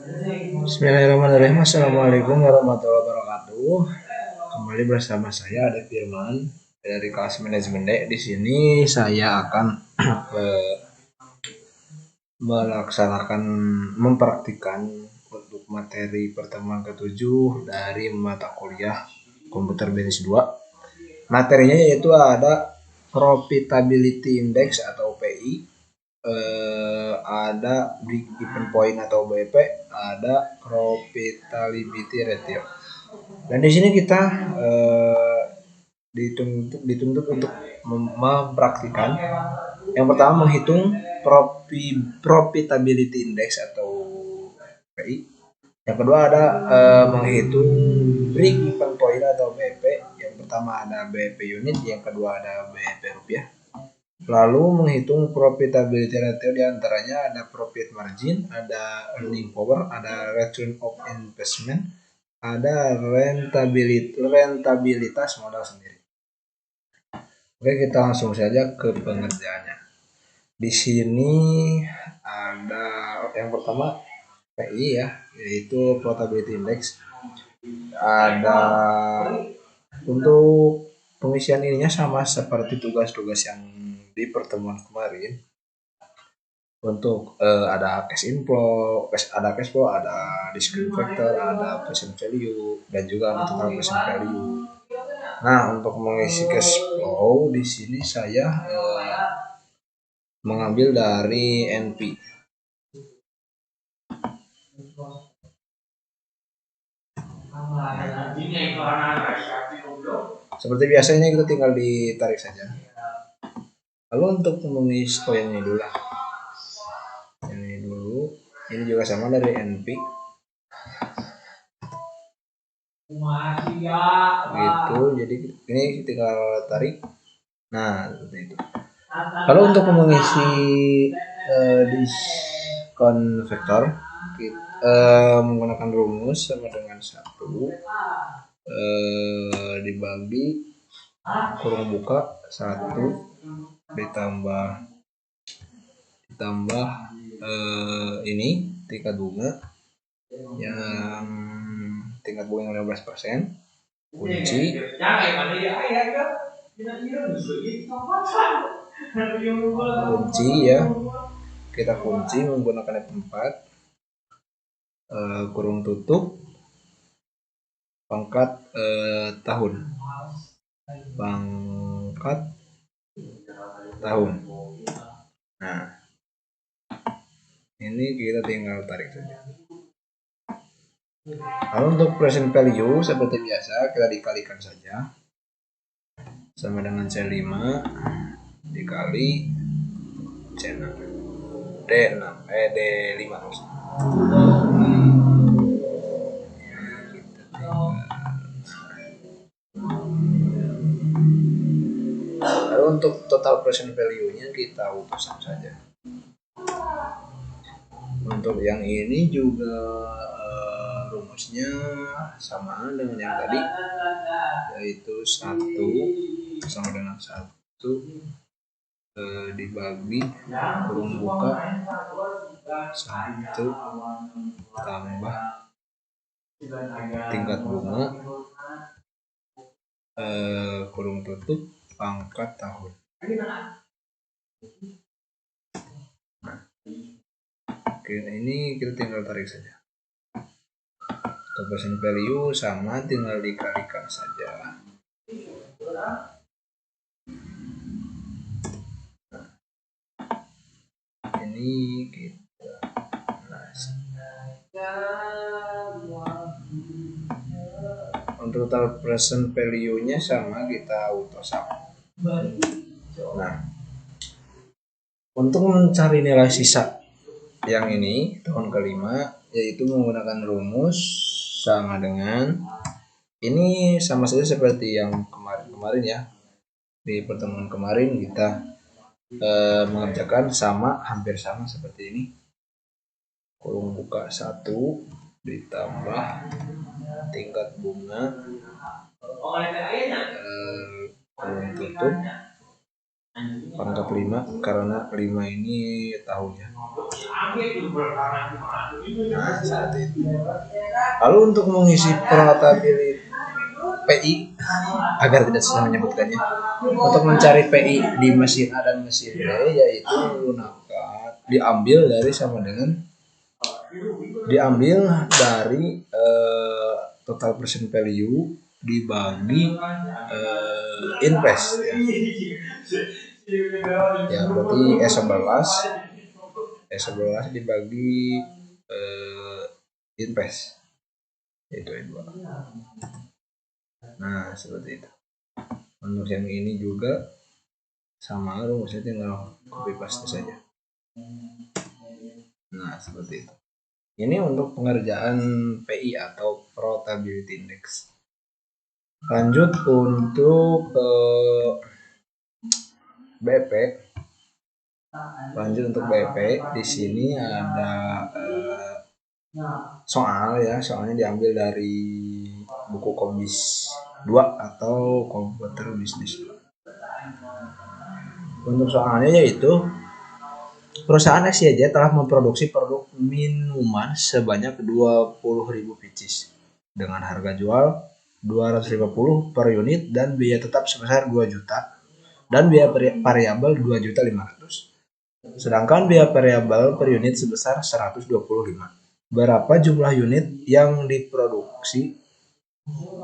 Bismillahirrahmanirrahim. Assalamualaikum warahmatullahi wabarakatuh. Kembali bersama saya Ade Firman dari kelas manajemen D. Di sini saya akan mempraktikkan untuk materi pertemuan ke-7 dari mata kuliah Komputer Bisnis 2. Materinya yaitu ada Profitability Index atau PI, ada break even point atau BP, ada profitability ratio. Dan di sini kita dituntut untuk mempraktikkan yang pertama menghitung profitability index atau PI. Yang kedua ada menghitung break even point atau BP. Yang pertama ada BP unit, yang kedua ada BP rupiah. Lalu menghitung profitability ratio, diantaranya ada profit margin, ada earning power, ada return of investment, ada rentabilitas modal sendiri. Oke, kita langsung saja ke pengerjaannya. Di sini ada yang pertama PI ya, yaitu profitability index. Ada untuk pengisian ininya sama seperti tugas-tugas yang di pertemuan kemarin. Untuk ada cash inflow, ada cash flow, ada discrete factor, ada present value, dan juga ada total present value. Nah, untuk mengisi cash flow di sini saya mengambil dari NP. Seperti biasanya kita tinggal ditarik saja. Lalu untuk mengisi yang ini dulu lah. Ini dulu. Ini juga sama dari NP. Gitu. Jadi ini tinggal tarik. Nah, seperti itu. Lalu untuk mengisi diskon vektor kita menggunakan rumus sama dengan 1 dibagi kurung buka 1 ditambah ini tingkat bunga yang 15%, kunci ya, kita kunci menggunakan F4, kurung tutup pangkat tahun. Nah, ini kita tinggal tarik saja. Lalu untuk present value seperti biasa kita dikalikan saja, sama dengan C5 dikali C6 D5 Lalu untuk total present value-nya kita utusan saja. Untuk yang ini juga rumusnya sama dengan yang tadi, yaitu 1 sama dengan 1 dibagi kurung buka 1 tambah tingkat bunga kurung tutup pangkat tahun. Nah, oke, ini kita tinggal tarik saja. Untuk present value sama, tinggal dikalikan saja. Nah, ini kita untuk total present value-nya sama, kita auto sum. Nah, untuk mencari nilai sisa yang ini tahun kelima, yaitu menggunakan rumus sama dengan ini, sama saja seperti yang kemarin ya. Di pertemuan kemarin kita mengerjakan hampir sama seperti ini. Kurung buka 1 ditambah tingkat bunga kurung tutup pangkat 5 karena 5 ini tahunnya. Nah, seperti itu. Lalu untuk mengisi portability PI agar tidak susah menyebutkannya, untuk mencari PI di mesin A dan mesin B yaitu menggunakan diambil dari total percent value dibagi invest ya berarti E11 dibagi invest itu E2. Nah seperti itu. Untuk yang ini juga sama, rumusnya tinggal copy paste saja. Nah seperti itu. Ini untuk pengerjaan PI atau Profitability Index. Lanjut untuk BP. Di sini ada soalnya diambil dari buku Kombis 2 atau Komputer Bisnis 2. Untuk soalnya yaitu perusahaan SCJ telah memproduksi produk minuman sebanyak 20.000 pieces dengan harga jual 250 per unit dan biaya tetap sebesar 2 juta dan biaya variabel 2.500.000. Sedangkan biaya variabel per unit sebesar 125. Berapa jumlah unit yang diproduksi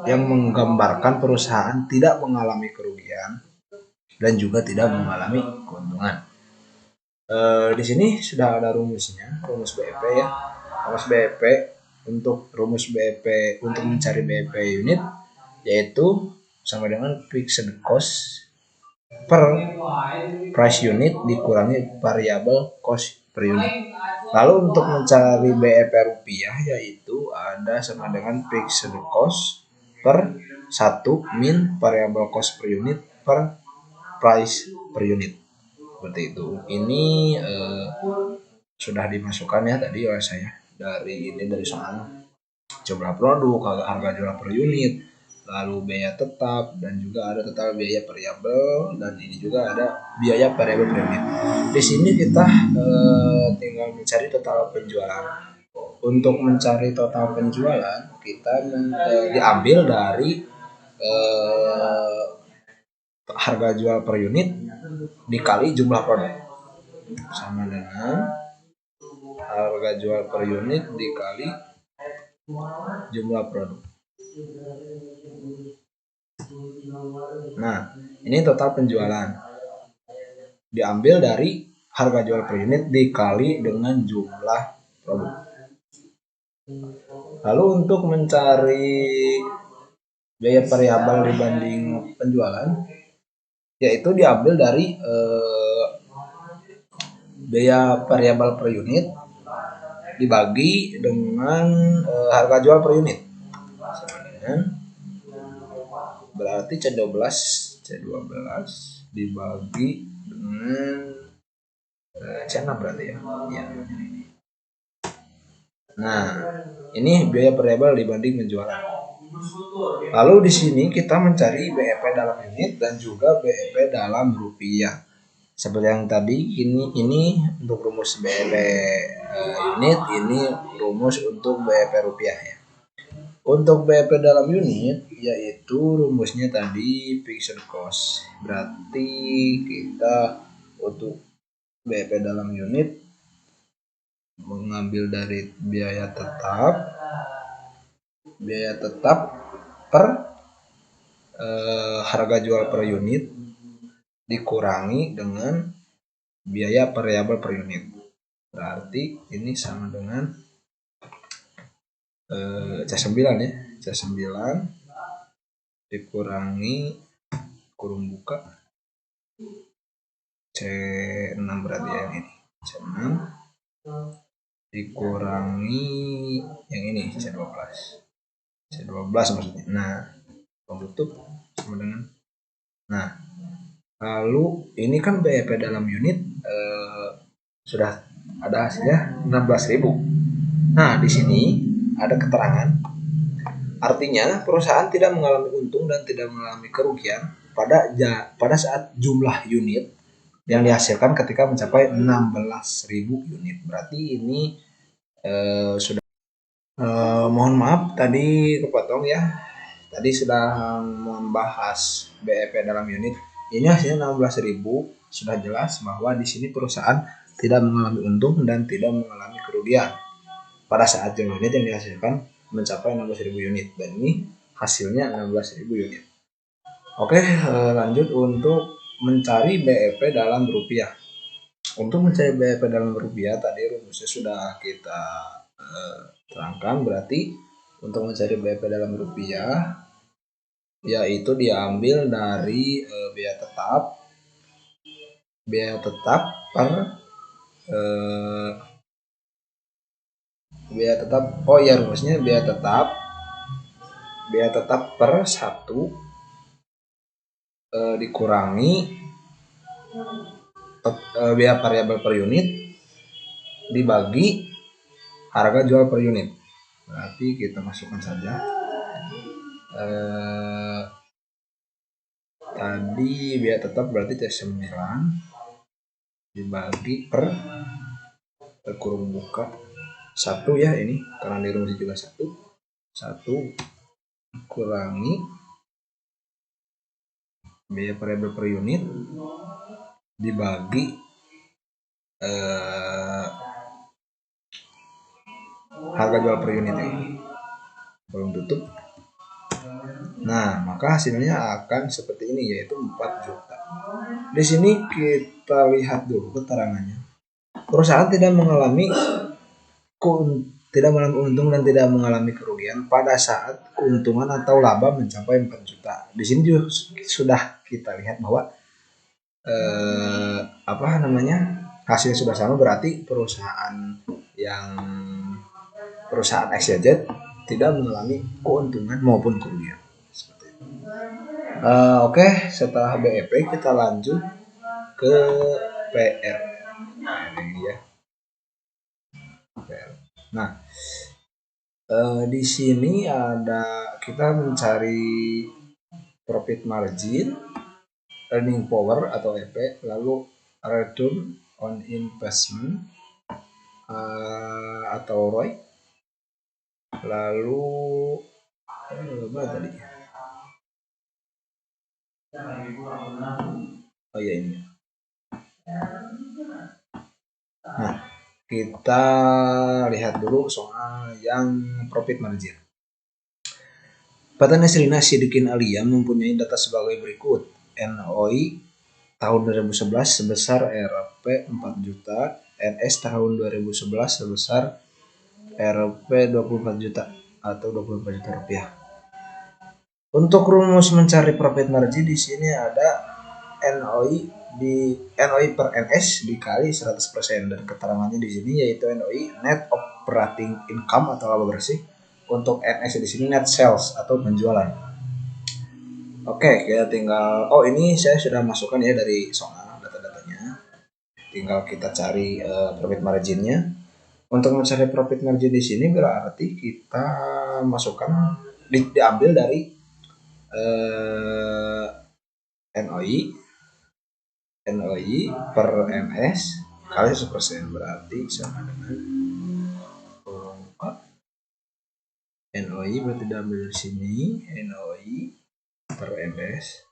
yang menggambarkan perusahaan tidak mengalami kerugian dan juga tidak mengalami keuntungan. Di sini sudah ada rumusnya, rumus BEP ya. Rumus BEP untuk mencari BEP unit yaitu sama dengan fixed cost per price unit dikurangi variable cost per unit. Lalu untuk mencari BEP rupiah yaitu ada sama dengan fixed cost per 1 min variable cost per unit per price per unit. Seperti itu. Ini sudah dimasukkan ya tadi oleh saya dari soal jumlah produk, harga jual per unit, lalu biaya tetap dan juga ada total biaya variabel dan ini juga ada biaya variabel per unit. Di sini kita tinggal mencari total penjualan. Untuk mencari total penjualan kita diambil dari harga jual per unit dikali jumlah produk sama dengan harga jual per unit dikali jumlah produk. Nah, ini total penjualan diambil dari harga jual per unit dikali dengan jumlah produk. Lalu untuk mencari biaya variabel dibanding penjualan yaitu diambil dari biaya variabel per unit dibagi dengan harga jual per unit sama dengan berarti C12 dibagi dengan C6 berarti ya. Nah, ini biaya variabel dibanding penjualan. Lalu di sini kita mencari BEP dalam unit dan juga BEP dalam rupiah. Seperti yang tadi ini untuk rumus BEP unit, ini rumus untuk BEP rupiah ya. Untuk BEP dalam unit yaitu rumusnya tadi fixed cost. Berarti kita untuk BEP dalam unit mengambil dari biaya tetap per harga jual per unit dikurangi dengan biaya variabel per unit. Berarti ini sama dengan C9 ya. C9 dikurangi kurung buka C6 berarti ya yang ini. C6 dikurangi yang ini C12 maksudnya. Nah, penutup sama dengan lalu ini kan BEP dalam unit sudah ada hasilnya 16.000. Nah, di sini ada keterangan artinya perusahaan tidak mengalami untung dan tidak mengalami kerugian pada saat jumlah unit yang dihasilkan ketika mencapai 16.000 unit. Berarti ini sudah mohon maaf tadi kepotong ya. Tadi sudah membahas BEP dalam unit. Ini hasilnya 16.000, sudah jelas bahwa di sini perusahaan tidak mengalami untung dan tidak mengalami kerugian pada saat unit yang dihasilkan mencapai 16.000 unit, dan ini hasilnya 16.000 unit. Oke, lanjut untuk mencari BEP dalam rupiah. Untuk mencari BEP dalam rupiah tadi rumusnya sudah kita terangkan. Berarti untuk mencari BEP dalam rupiah yaitu diambil dari biaya tetap per biaya tetap rumusnya biaya tetap per 1 dikurangi biaya variabel per unit dibagi harga jual per unit. Berarti kita masukkan saja tadi biaya tetap berarti T9 dibagi per kurung buka 1 ya, ini karena di rumus juga 1 kurangi biaya variabel per unit dibagi harga jual per unit ini belum tutup. Nah, maka hasilnya akan seperti ini, yaitu 4 juta. Di sini kita lihat dulu keterangannya. Perusahaan tidak mengalami untung dan tidak mengalami kerugian pada saat keuntungan atau laba mencapai 4 juta. Di sini juga sudah kita lihat bahwa hasilnya sudah sama, berarti perusahaan XYZ tidak mengalami keuntungan maupun kerugian. Oke, setelah BEP kita lanjut ke PR. Ya. Nah, di sini ada kita mencari profit margin, earning power atau EP, lalu return on investment atau ROI, lalu apa tadi? Oh ya, ini. Nah, kita lihat dulu soal yang profit margin. Pt Nesrina Siddiqin Alia mempunyai data sebagai berikut. NOI tahun 2011 sebesar Rp 4 juta, NS tahun 2011 sebesar Rp 24 juta atau 24 juta rupiah. Untuk rumus mencari profit margin di sini ada NOI per NS dikali 100%, dan keterangannya di sini yaitu NOI net operating income atau laba bersih. Untuk NS di sini net sales atau penjualan. Oke, kita tinggal ini saya sudah masukkan ya dari soal data-datanya. Tinggal kita cari profit marginnya. Untuk mencari profit margin di sini berarti kita masukkan diambil dari NOI per NS kali 100%, berarti sama dengan NOI berarti diambil dari sini, NOI per NS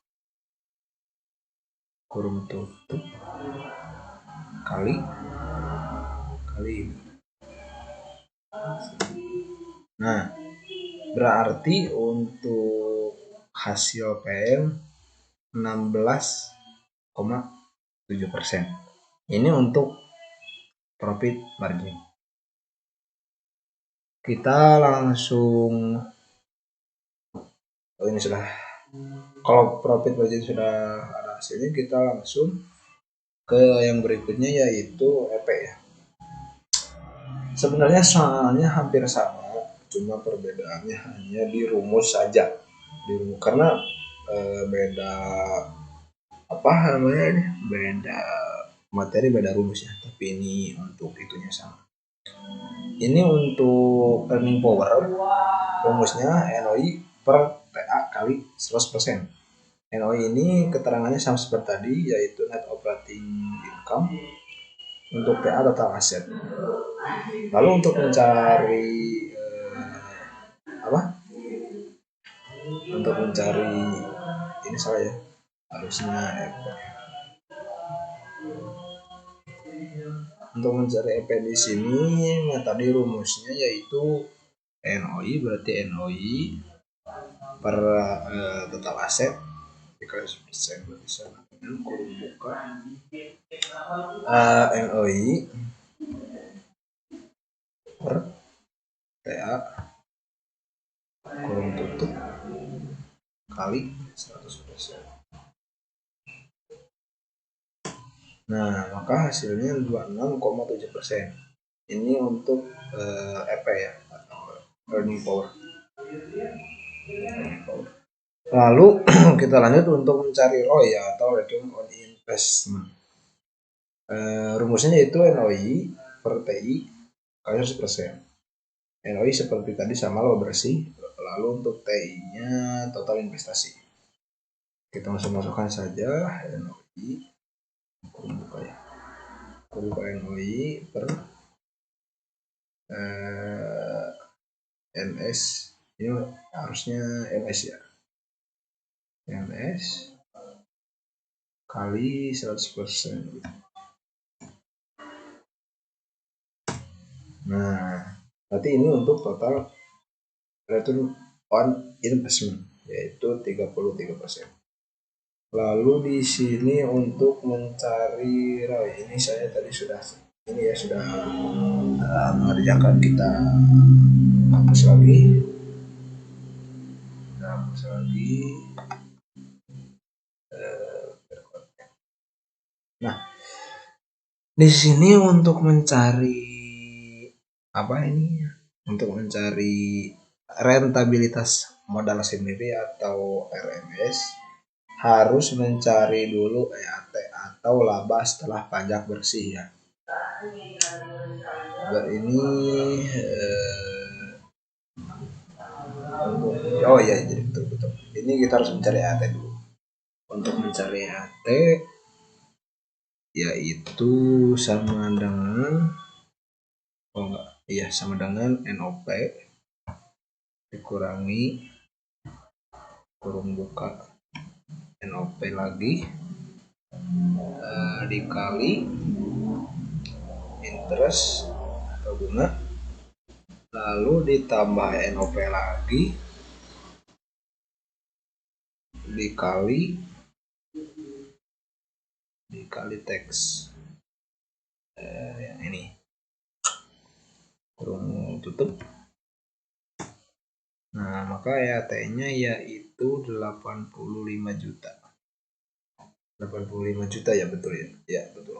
kurung tutup kali ini. Nah, berarti untuk hasil PM 16,7%. Ini untuk profit margin. Kita langsung ini sudah, kalau profit margin sudah ada hasilnya, kita langsung ke yang berikutnya yaitu EP ya. Sebenarnya soalnya hampir sama, cuma perbedaannya hanya di rumus saja. Karena beda beda materi, beda rumus ya, tapi ini untuk itunya sama. Ini untuk earning power rumusnya NOI per TA kali 100%. NOI ini keterangannya sama seperti tadi, yaitu net operating income untuk TA total aset. Lalu untuk mencari untuk mencari ini saya harusnya untuk mencari EP di sini, nah tadi rumusnya yaitu NOI berarti NOI per total aset dikali 100% berarti sama dengan kurung buka NOI per TA kurung tutup kali 100%. Nah, maka hasilnya 26,7%. Ini untuk EP ya, atau earning power. Lalu kita lanjut untuk mencari ROI ya, atau return on investment. Rumusnya itu NOI per TI kali 100%. NOI seperti tadi sama laba bersih. Lalu untuk TI-nya total investasi. Kita masukkan saja NOI. Buka ya. Buka NOI per NS. Ini harusnya NS ya. NS kali 100%. Nah, berarti ini untuk total return on investment yaitu 33%. Lalu di sini untuk mencari ROI ini saya tadi sudah mengerjakan, kita hapus lagi. Nah, di sini untuk mencari untuk mencari rentabilitas modal sendiri atau RMS harus mencari dulu EAT atau laba setelah pajak bersih ya. Ini jadi betul. Ini kita harus mencari EAT dulu. Untuk mencari EAT yaitu sama dengan sama dengan NOP dikurangi kurung buka NOP lagi dikali interest atau bunga, lalu ditambah NOP lagi dikali teks yang ini kurung tutup. Nah, maka EAT-nya yaitu 85 juta. 85 juta ya, betul ya? Ya, betul.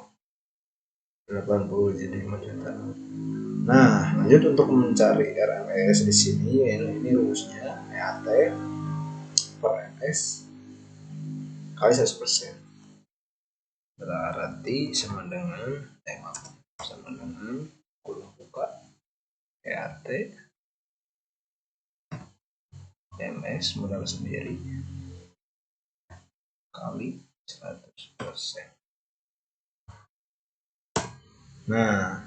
85 juta. Nah, lanjut untuk mencari RMS di sini, ini rumusnya EAT per RMS kali 100%. Berarti sama dengan kurung buka EAT MS modal sendiri kali 100%. Nah,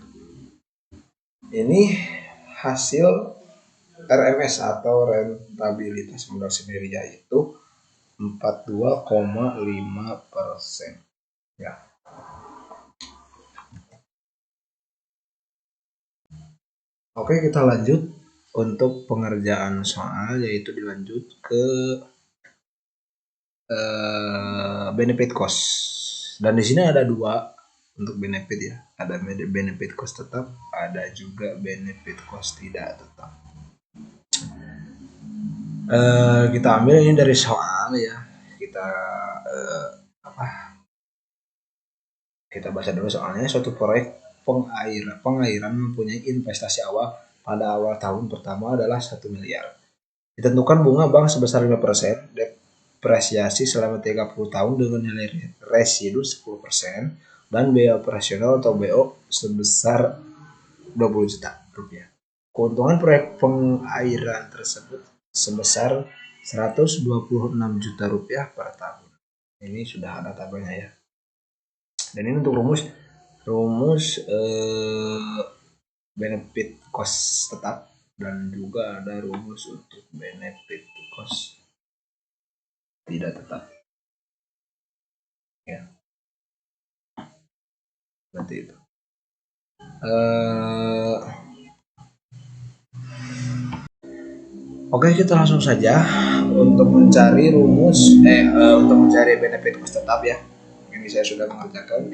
ini hasil RMS atau rentabilitas modal sendiri yaitu 42,5% ya. Oke, kita lanjut untuk pengerjaan soal, yaitu dilanjut ke benefit cost. Dan di sini ada dua untuk benefit ya. Ada benefit cost tetap, ada juga benefit cost tidak tetap. Kita ambil ini dari soal ya. Kita baca dulu soalnya. Suatu proyek pengairan mempunyai investasi awal pada awal tahun pertama adalah 1 miliar. Ditentukan bunga bank sebesar 5%, depresiasi selama 30 tahun dengan nilai residu 10%, dan biaya operasional atau BO sebesar 20 juta rupiah. Keuntungan proyek pengairan tersebut sebesar 126 juta rupiah per tahun. Ini sudah ada tabelnya ya. Dan ini untuk rumus benefit cost tetap, dan juga ada rumus untuk benefit cost tidak tetap ya, seperti itu. Oke, kita langsung saja untuk mencari rumus untuk mencari benefit cost tetap ya. Ini saya sudah mengerjakan.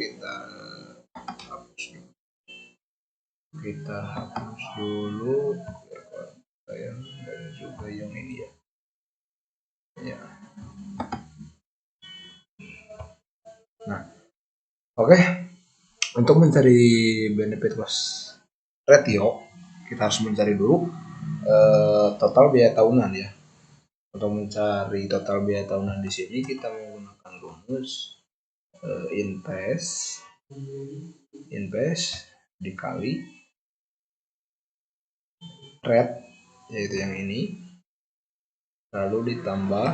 Kita hapus dulu dan juga yang ini ya. Nah, oke. Untuk mencari benefit cost ratio, kita harus mencari dulu total biaya tahunan ya. Untuk mencari total biaya tahunan di sini kita menggunakan rumus invest dikali rate, yaitu yang ini, lalu ditambah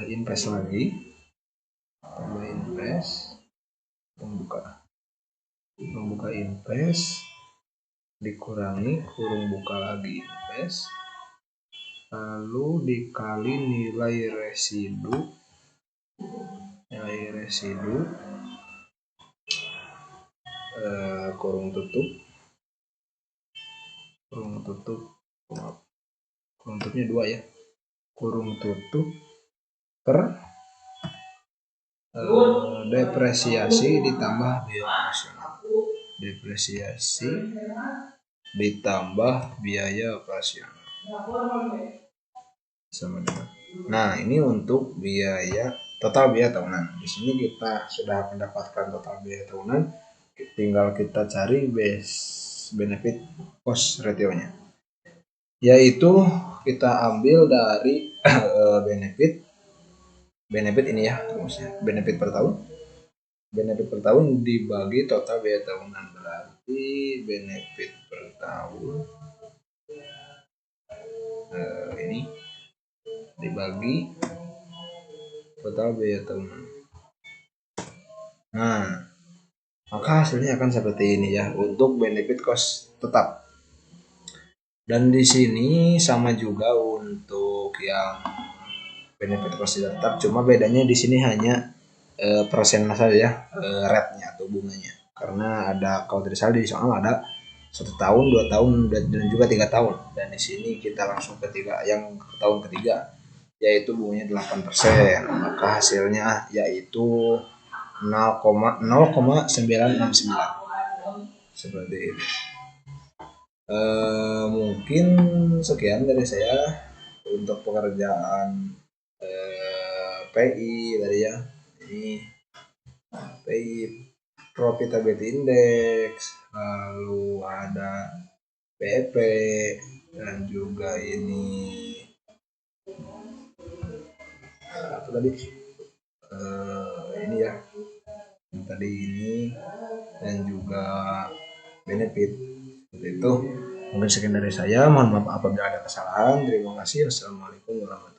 invest lagi, tambah invest, membuka invest, dikurangi kurung buka lagi invest, lalu dikali nilai residu kurung tutupnya 2 ya, kurung tutup per depresiasi ditambah biaya operasional, sama dengan. Nah, ini untuk total biaya tahunan. Di sini kita sudah mendapatkan total biaya tahunan, tinggal kita cari benefit cost ratio-nya. Yaitu kita ambil dari benefit ini ya, rumusnya. Benefit per tahun dibagi total biaya tahunan, berarti benefit per tahun ini dibagi total biaya tahunan. Nah, maka hasilnya akan seperti ini ya untuk benefit cost tetap. Dan di sini sama juga untuk yang benefit cost tidak tetap, cuma bedanya di sini hanya persen saja ya, rate-nya atau bunganya. Karena ada, kalau tidak salah di soal ada 1 tahun, 2 tahun, dan juga 3 tahun. Dan di sini kita langsung yang tahun ketiga, yaitu bunganya 8%. Maka hasilnya yaitu 0,969 seperti itu. Mungkin sekian dari saya untuk pekerjaan PI tadi ya. Ini PI Profitability Index, lalu ada PEP, dan juga ini apa tadi, ini ya, yang tadi ini, dan juga benefit. Itu mungkin sekian dari saya. Mohon maaf apabila ada kesalahan. Terima kasih. Wassalamualaikum warahmatullahi wabarakatuh.